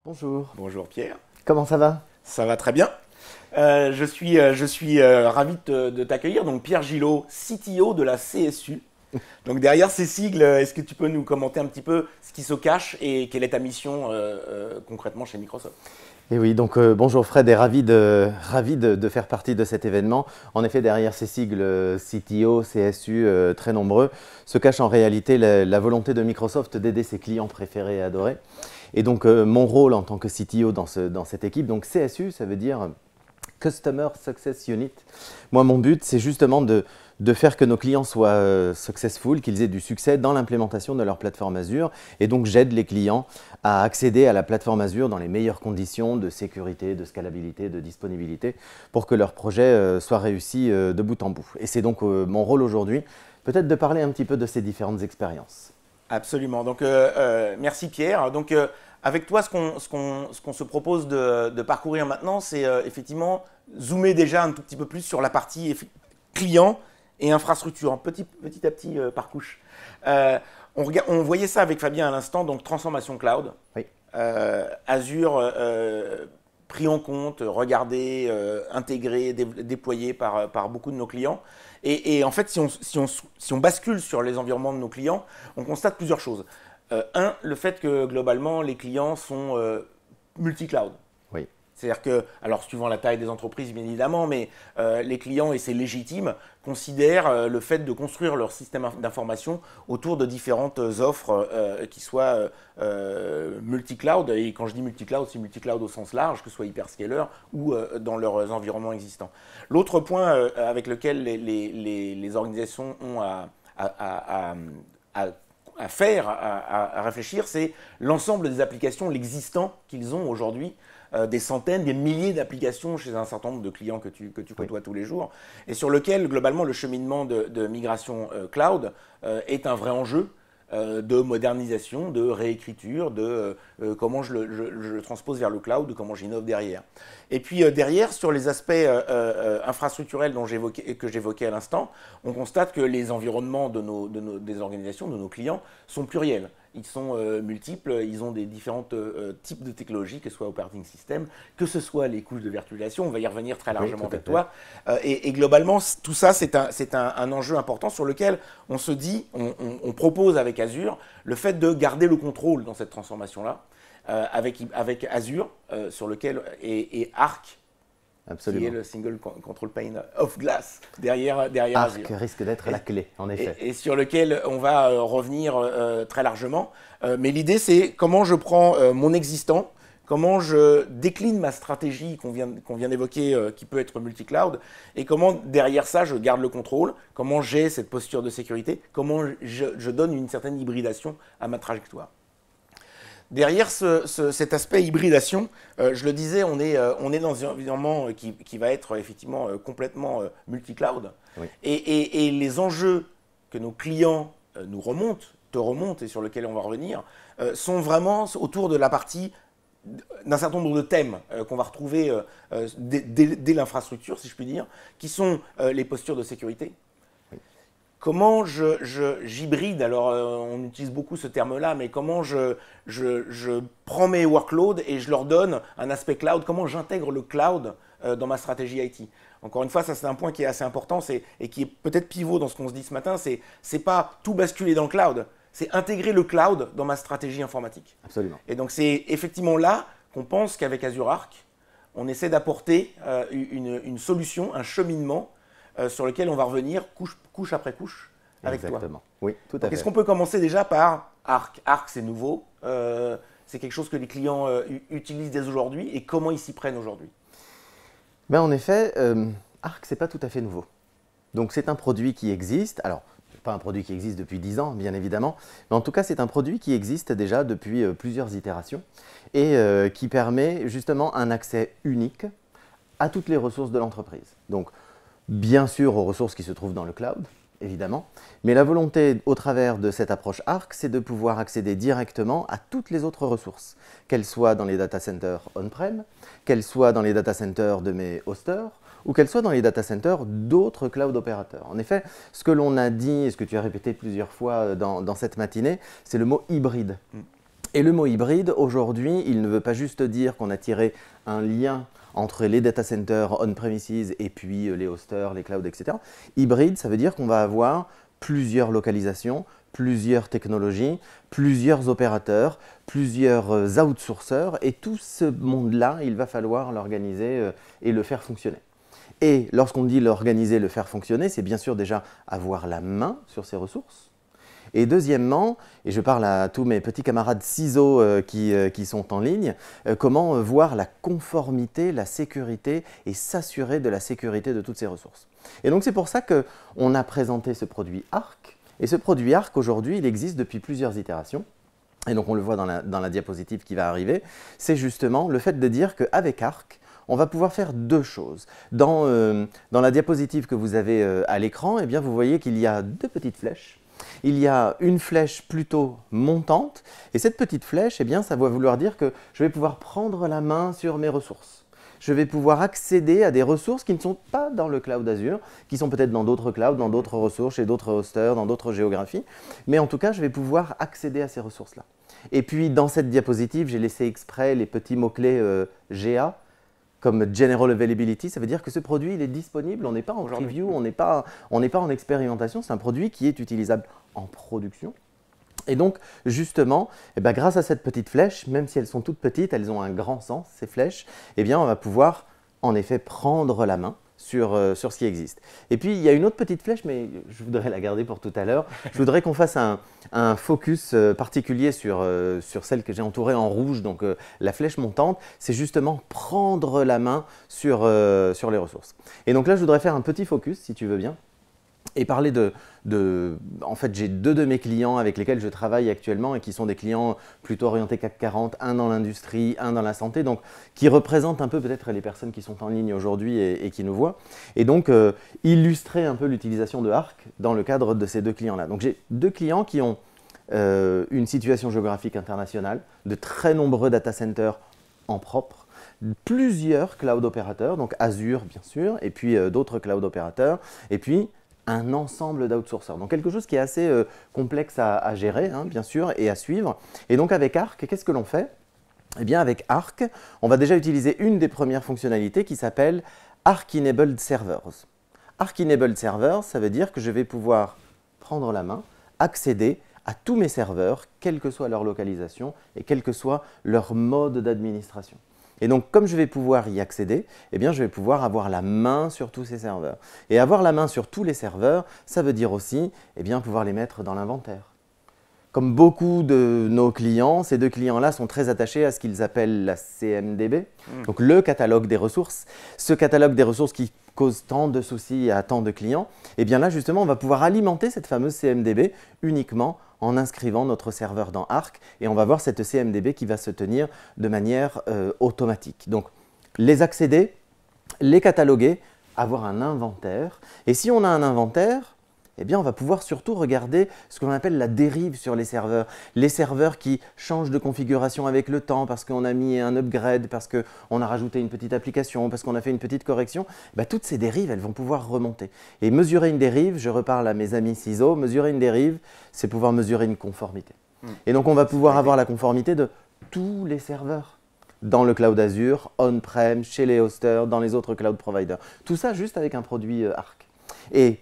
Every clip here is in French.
Bonjour. Bonjour Pierre. Comment ça va? Ça va très bien. Je suis ravi de t'accueillir. Donc Pierre Gillot, CTO de la CSU. Donc derrière ces sigles, est-ce que tu peux nous commenter un petit peu ce qui se cache et quelle est ta mission concrètement chez Microsoft? Et oui, donc bonjour Fred et ravi de faire partie de cet événement. En effet, derrière ces sigles CTO, CSU très nombreux, se cache en réalité la volonté de Microsoft d'aider ses clients préférés et adorés. Et donc mon rôle en tant que CTO dans cette équipe, donc CSU, ça veut dire Customer Success Unit. Moi, mon but, c'est justement de faire que nos clients soient successful, qu'ils aient du succès dans l'implémentation de leur plateforme Azure. Et donc, j'aide les clients à accéder à la plateforme Azure dans les meilleures conditions de sécurité, de scalabilité, de disponibilité, pour que leur projet soit réussi de bout en bout. Et c'est donc mon rôle aujourd'hui, peut-être de parler un petit peu de ces différentes expériences. Absolument. Donc merci Pierre. Donc avec toi, ce qu'on se propose de parcourir maintenant, c'est effectivement zoomer déjà un tout petit peu plus sur la partie client et infrastructure, petit à petit par couche. On voyait ça avec Fabien à l'instant, donc transformation cloud. Oui. Azure pris en compte, regardé, intégré, déployé par beaucoup de nos clients. Et en fait, si on bascule sur les environnements de nos clients, on constate plusieurs choses. Le fait que globalement, les clients sont multi-cloud. Oui. C'est-à-dire que, alors suivant la taille des entreprises bien évidemment, mais les clients, et c'est légitime, considèrent le fait de construire leur système d'information autour de différentes offres qui soient multi-cloud. Et quand je dis multi-cloud, c'est multi-cloud au sens large, que ce soit hyperscaler ou dans leurs environnements existants. L'autre point avec lequel les organisations ont à réfléchir, c'est l'ensemble des applications, l'existant qu'ils ont aujourd'hui, des centaines, des milliers d'applications chez un certain nombre de clients que tu côtoies tous les jours, et sur lequel, globalement, le cheminement de migration cloud est un vrai enjeu de modernisation, de réécriture, de comment je le transpose vers le cloud, de comment j'innove derrière. Et puis derrière, sur les aspects infrastructurels que j'évoquais à l'instant, on constate que les environnements des organisations, de nos clients, sont pluriels. Ils sont multiples, ils ont des différents types de technologies, que ce soit operating system, que ce soit les couches de virtualisation, on va y revenir très largement avec toi. Et globalement, tout ça, c'est un enjeu important sur lequel on se dit, on propose avec Azure le fait de garder le contrôle dans cette transformation-là, avec Azure, sur lequel, et Arc, Absolument. qui est le single control pane of glass derrière Arc Azure. risque d'être la clé, en effet. Et sur lequel on va revenir très largement. Mais l'idée, c'est comment je prends mon existant, comment je décline ma stratégie qu'on vient d'évoquer, qui peut être multi-cloud, et comment derrière ça, je garde le contrôle, comment j'ai cette posture de sécurité, comment je donne une certaine hybridation à ma trajectoire. Derrière cet aspect hybridation, je le disais, on est dans un environnement qui va être effectivement complètement multi-cloud. Oui. Et les enjeux que nos clients te remontent et sur lesquels on va revenir, sont vraiment autour de la partie d'un certain nombre de thèmes qu'on va retrouver dès l'infrastructure, si je puis dire, qui sont les postures de sécurité. Comment j'hybride, alors on utilise beaucoup ce terme-là, mais comment je prends mes workloads et je leur donne un aspect cloud, comment j'intègre le cloud dans ma stratégie IT. Encore une fois, ça c'est un point qui est assez important et qui est peut-être pivot dans ce qu'on se dit ce matin, c'est pas tout basculer dans le cloud, c'est intégrer le cloud dans ma stratégie informatique. Absolument. Et donc c'est effectivement là qu'on pense qu'avec Azure Arc, on essaie d'apporter une solution, un cheminement sur lequel on va revenir couche après couche avec toi. Exactement. Oui, tout à fait. Est-ce qu'on peut commencer déjà par Arc? Arc, c'est nouveau. C'est quelque chose que les clients utilisent dès aujourd'hui. Et comment ils s'y prennent aujourd'hui? Ben, en effet, Arc, ce n'est pas tout à fait nouveau. Donc, c'est un produit qui existe. Alors, pas un produit qui existe depuis 10 ans, bien évidemment. Mais en tout cas, c'est un produit qui existe déjà depuis plusieurs itérations et qui permet justement un accès unique à toutes les ressources de l'entreprise. Donc, bien sûr, aux ressources qui se trouvent dans le cloud, évidemment, mais la volonté au travers de cette approche Arc, c'est de pouvoir accéder directement à toutes les autres ressources, qu'elles soient dans les data centers on-prem, qu'elles soient dans les data centers de mes hosters, ou qu'elles soient dans les data centers d'autres cloud opérateurs. En effet, ce que l'on a dit, et ce que tu as répété plusieurs fois dans cette matinée, c'est le mot hybride. Et le mot hybride, aujourd'hui, il ne veut pas juste dire qu'on a tiré un lien entre les data centers on-premises et puis les hosters, les clouds, etc. Hybride, ça veut dire qu'on va avoir plusieurs localisations, plusieurs technologies, plusieurs opérateurs, plusieurs outsourceurs, et tout ce monde-là, il va falloir l'organiser et le faire fonctionner. Et lorsqu'on dit l'organiser, le faire fonctionner, c'est bien sûr déjà avoir la main sur ces ressources. Et deuxièmement, et je parle à tous mes petits camarades ciseaux qui sont en ligne, comment voir la conformité, la sécurité et s'assurer de la sécurité de toutes ces ressources. Et donc c'est pour ça qu'on a présenté ce produit Arc. Et ce produit Arc, aujourd'hui, il existe depuis plusieurs itérations. Et donc on le voit dans la diapositive qui va arriver. C'est justement le fait de dire qu'avec Arc, on va pouvoir faire deux choses. Dans la diapositive que vous avez à l'écran, eh bien, vous voyez qu'il y a deux petites flèches. Il y a une flèche plutôt montante, et cette petite flèche, eh bien, ça va vouloir dire que je vais pouvoir prendre la main sur mes ressources. Je vais pouvoir accéder à des ressources qui ne sont pas dans le cloud Azure, qui sont peut-être dans d'autres clouds, dans d'autres ressources, chez d'autres hosters, dans d'autres géographies. Mais en tout cas, je vais pouvoir accéder à ces ressources-là. Et puis, dans cette diapositive, j'ai laissé exprès les petits mots-clés GA, comme General Availability. Ça veut dire que ce produit, il est disponible, on n'est pas en preview, on n'est pas en expérimentation, c'est un produit qui est utilisable en production. Et donc, justement, eh bien, grâce à cette petite flèche, même si elles sont toutes petites, elles ont un grand sens, ces flèches, eh bien, on va pouvoir, en effet, prendre la main sur ce qui existe. Et puis, il y a une autre petite flèche, mais je voudrais la garder pour tout à l'heure. Je voudrais qu'on fasse un focus particulier sur celle que j'ai entourée en rouge, donc la flèche montante. C'est justement prendre la main sur les ressources. Et donc là, je voudrais faire un petit focus, si tu veux bien, et parler en fait, j'ai deux de mes clients avec lesquels je travaille actuellement et qui sont des clients plutôt orientés CAC 40, un dans l'industrie, un dans la santé, donc qui représentent un peu peut-être les personnes qui sont en ligne aujourd'hui et qui nous voient. Et donc, illustrer un peu l'utilisation de Arc dans le cadre de ces deux clients-là. Donc, j'ai deux clients qui ont une situation géographique internationale, de très nombreux data centers en propre, plusieurs cloud opérateurs, donc Azure bien sûr, et puis d'autres cloud opérateurs, et puis un ensemble d'outsourceurs. Donc quelque chose qui est assez complexe à gérer, hein, bien sûr, et à suivre. Et donc avec Arc, qu'est-ce que l'on fait? Eh bien avec Arc, on va déjà utiliser une des premières fonctionnalités qui s'appelle Arc Enabled Servers. Arc Enabled Servers, ça veut dire que je vais pouvoir prendre la main, accéder à tous mes serveurs, quelle que soit leur localisation et quel que soit leur mode d'administration. Et donc, comme je vais pouvoir y accéder, eh bien, je vais pouvoir avoir la main sur tous ces serveurs. Et avoir la main sur tous les serveurs, ça veut dire aussi eh bien, pouvoir les mettre dans l'inventaire. Comme beaucoup de nos clients, ces deux clients-là sont très attachés à ce qu'ils appellent la CMDB, donc le catalogue des ressources. Ce catalogue des ressources qui cause tant de soucis à tant de clients, eh bien là, justement, on va pouvoir alimenter cette fameuse CMDB uniquement en inscrivant notre serveur dans Arc, et on va voir cette CMDB qui va se tenir de manière automatique. Donc, les accéder, les cataloguer, avoir un inventaire. Et si on a un inventaire, eh bien, on va pouvoir surtout regarder ce qu'on appelle la dérive sur les serveurs. Les serveurs qui changent de configuration avec le temps parce qu'on a mis un upgrade, parce qu'on a rajouté une petite application, parce qu'on a fait une petite correction. Bah, toutes ces dérives, elles vont pouvoir remonter. Et mesurer une dérive, je reparle à mes amis ciseaux, mesurer une dérive, c'est pouvoir mesurer une conformité. Et donc, on va pouvoir avoir la conformité de tous les serveurs dans le cloud Azure, on-prem, chez les hosters, dans les autres cloud providers. Tout ça juste avec un produit Arc. Et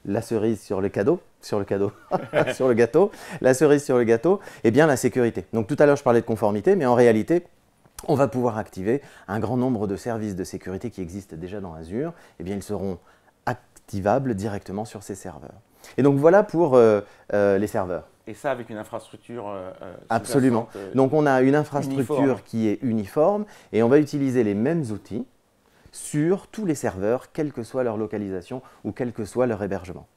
la cerise sur le cadeau, sur le gâteau, la cerise sur le gâteau, eh bien la sécurité. Donc tout à l'heure je parlais de conformité, mais en réalité, on va pouvoir activer un grand nombre de services de sécurité qui existent déjà dans Azure. Eh bien ils seront activables directement sur ces serveurs. Et donc voilà pour les serveurs. Et ça avec une infrastructure absolument. Donc on a une infrastructure uniforme, qui est uniforme et on va utiliser les mêmes outils sur tous les serveurs, quelle que soit leur localisation ou quel que soit leur hébergement.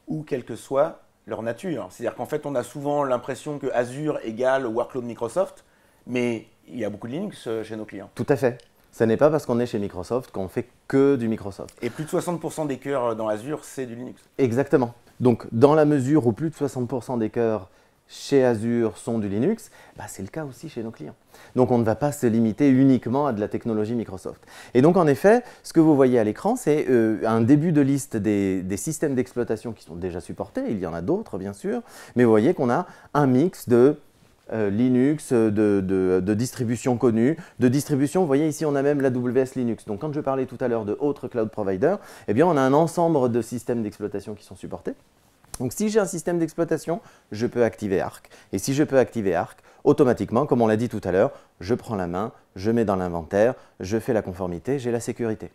Ou quelle que soit leur nature. C'est-à-dire qu'en fait, on a souvent l'impression que Azure égale workload Microsoft, mais il y a beaucoup de Linux chez nos clients. Tout à fait. Ce n'est pas parce qu'on est chez Microsoft qu'on fait que du Microsoft. Et plus de 60% des cœurs dans Azure, c'est du Linux. Exactement. Donc, dans la mesure où plus de 60% des cœurs chez Azure sont du Linux, bah c'est le cas aussi chez nos clients. Donc on ne va pas se limiter uniquement à de la technologie Microsoft. Et donc en effet, ce que vous voyez à l'écran, c'est un début de liste des systèmes d'exploitation qui sont déjà supportés. Il y en a d'autres bien sûr, mais vous voyez qu'on a un mix de Linux, de distributions connues, de distributions. Vous voyez ici, on a même l'AWS Linux. Donc quand je parlais tout à l'heure de autres cloud providers, eh bien on a un ensemble de systèmes d'exploitation qui sont supportés. Donc si j'ai un système d'exploitation, je peux activer Arc. Et si je peux activer Arc, automatiquement, comme on l'a dit tout à l'heure, je prends la main, je mets dans l'inventaire, je fais la conformité, j'ai la sécurité.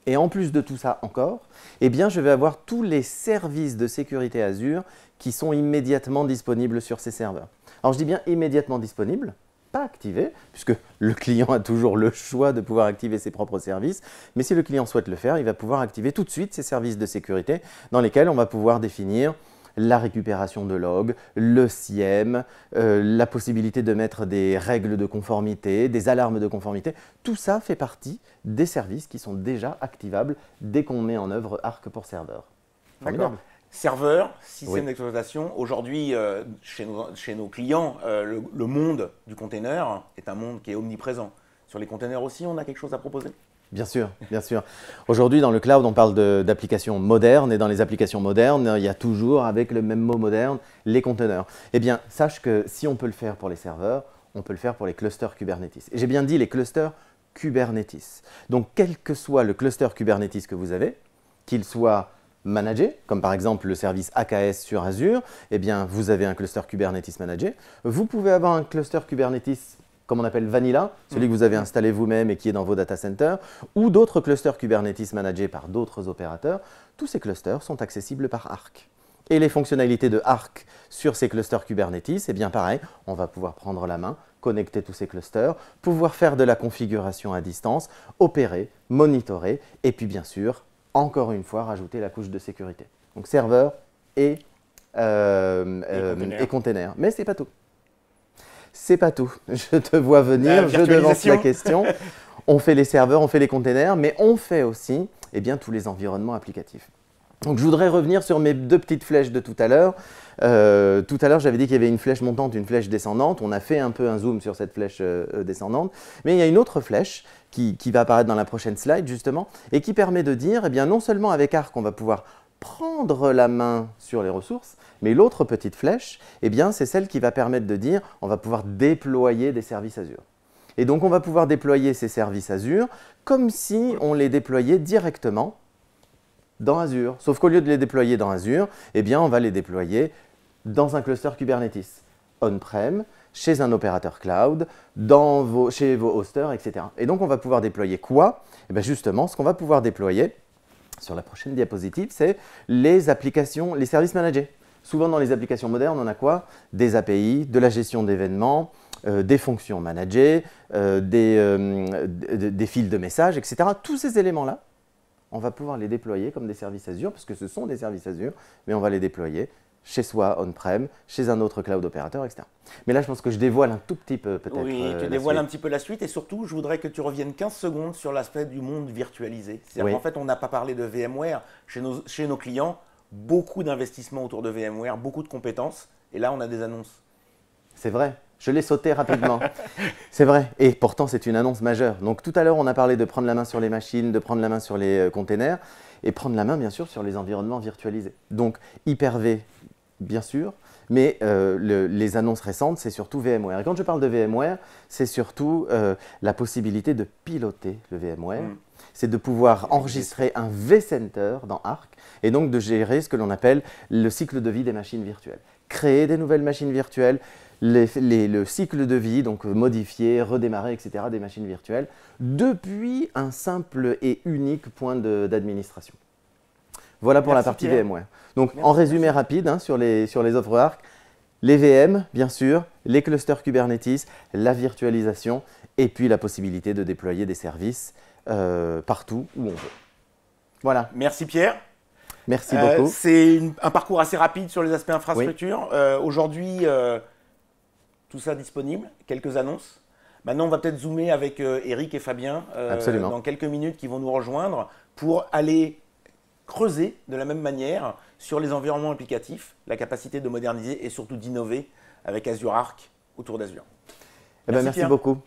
Et en plus de tout ça encore, eh bien, je vais avoir tous les services de sécurité Azure qui sont immédiatement disponibles sur ces serveurs. Alors je dis bien immédiatement disponibles, pas activés, puisque le client a toujours le choix de pouvoir activer ses propres services, mais si le client souhaite le faire, il va pouvoir activer tout de suite ces services de sécurité dans lesquels on va pouvoir définir la récupération de logs, le SIEM, la possibilité de mettre des règles de conformité, des alarmes de conformité. Tout ça fait partie des services qui sont déjà activables dès qu'on met en œuvre Arc pour serveur. D'accord. Serveur, système d'exploitation. Aujourd'hui, chez nos clients, le monde du container est un monde qui est omniprésent. Sur les containers aussi, on a quelque chose à proposer? Bien sûr, bien sûr. Aujourd'hui, dans le cloud, on parle d'applications modernes et dans les applications modernes, il y a toujours, avec le même mot moderne, les conteneurs. Eh bien, sache que si on peut le faire pour les serveurs, on peut le faire pour les clusters Kubernetes. Et j'ai bien dit les clusters Kubernetes. Donc, quel que soit le cluster Kubernetes que vous avez, qu'il soit managé, comme par exemple le service AKS sur Azure, eh bien, vous avez un cluster Kubernetes managé. Vous pouvez avoir un cluster Kubernetes comme on appelle Vanilla, celui que vous avez installé vous-même et qui est dans vos data centers, ou d'autres clusters Kubernetes managés par d'autres opérateurs. Tous ces clusters sont accessibles par Arc. Et les fonctionnalités de Arc sur ces clusters Kubernetes, eh bien pareil, on va pouvoir prendre la main, connecter tous ces clusters, pouvoir faire de la configuration à distance, opérer, monitorer, et puis bien sûr, encore une fois, rajouter la couche de sécurité. Donc serveur et container. Mais ce n'est pas tout. C'est pas tout. Je te vois venir, je devance la question. On fait les serveurs, on fait les containers, mais on fait aussi tous les environnements applicatifs. Donc je voudrais revenir sur mes deux petites flèches de tout à l'heure. Tout à l'heure, j'avais dit qu'il y avait une flèche montante, une flèche descendante. On a fait un peu un zoom sur cette flèche descendante. Mais il y a une autre flèche qui va apparaître dans la prochaine slide, justement, et qui permet de dire, non seulement avec Arc, on va pouvoir prendre la main sur les ressources, mais l'autre petite flèche, c'est celle qui va permettre de dire on va pouvoir déployer des services Azure. Et donc, on va pouvoir déployer ces services Azure comme si on les déployait directement dans Azure. Sauf qu'au lieu de les déployer dans Azure, on va les déployer dans un cluster Kubernetes, on-prem, chez un opérateur cloud, chez vos hosters, etc. Et donc, on va pouvoir déployer quoi? Justement, ce qu'on va pouvoir déployer, sur la prochaine diapositive, c'est les applications, les services managés. Souvent, dans les applications modernes, on a quoi? Des API, de la gestion d'événements, des fonctions managées, des fils de messages, etc. Tous ces éléments-là, on va pouvoir les déployer comme des services Azure, parce que ce sont des services Azure, mais on va les déployer chez soi, on-prem, chez un autre cloud opérateur, etc. Mais là, je pense que je dévoile un tout petit peu peut-être. Oui, tu dévoiles un petit peu la suite et surtout, je voudrais que tu reviennes 15 secondes sur l'aspect du monde virtualisé. C'est-à-dire qu'en fait, on n'a pas parlé de VMware. Chez nos clients, beaucoup d'investissements autour de VMware, beaucoup de compétences. Et là, on a des annonces. C'est vrai. Je l'ai sauté rapidement. C'est vrai. Et pourtant, c'est une annonce majeure. Donc, tout à l'heure, on a parlé de prendre la main sur les machines, de prendre la main sur les containers et prendre la main, bien sûr, sur les environnements virtualisés. Donc, Hyper-V, bien sûr, mais les annonces récentes, c'est surtout VMware. Et quand je parle de VMware, c'est surtout la possibilité de piloter le VMware. C'est de pouvoir enregistrer un vCenter dans Arc et donc de gérer ce que l'on appelle le cycle de vie des machines virtuelles. Créer des nouvelles machines virtuelles, le cycle de vie, donc modifier, redémarrer, etc. des machines virtuelles, depuis un simple et unique point d'administration. Voilà pour la partie VMware. Donc, en résumé rapide sur les offres Arc, les VM, bien sûr, les clusters Kubernetes, la virtualisation et puis la possibilité de déployer des services partout où on veut. Voilà. Merci Pierre. Merci beaucoup. C'est un parcours assez rapide sur les aspects infrastructure. Aujourd'hui, tout ça disponible, quelques annonces. Maintenant, on va peut-être zoomer avec Eric et Fabien dans quelques minutes qui vont nous rejoindre pour aller creuser de la même manière sur les environnements applicatifs, la capacité de moderniser et surtout d'innover avec Azure Arc autour d'Azure. Merci beaucoup.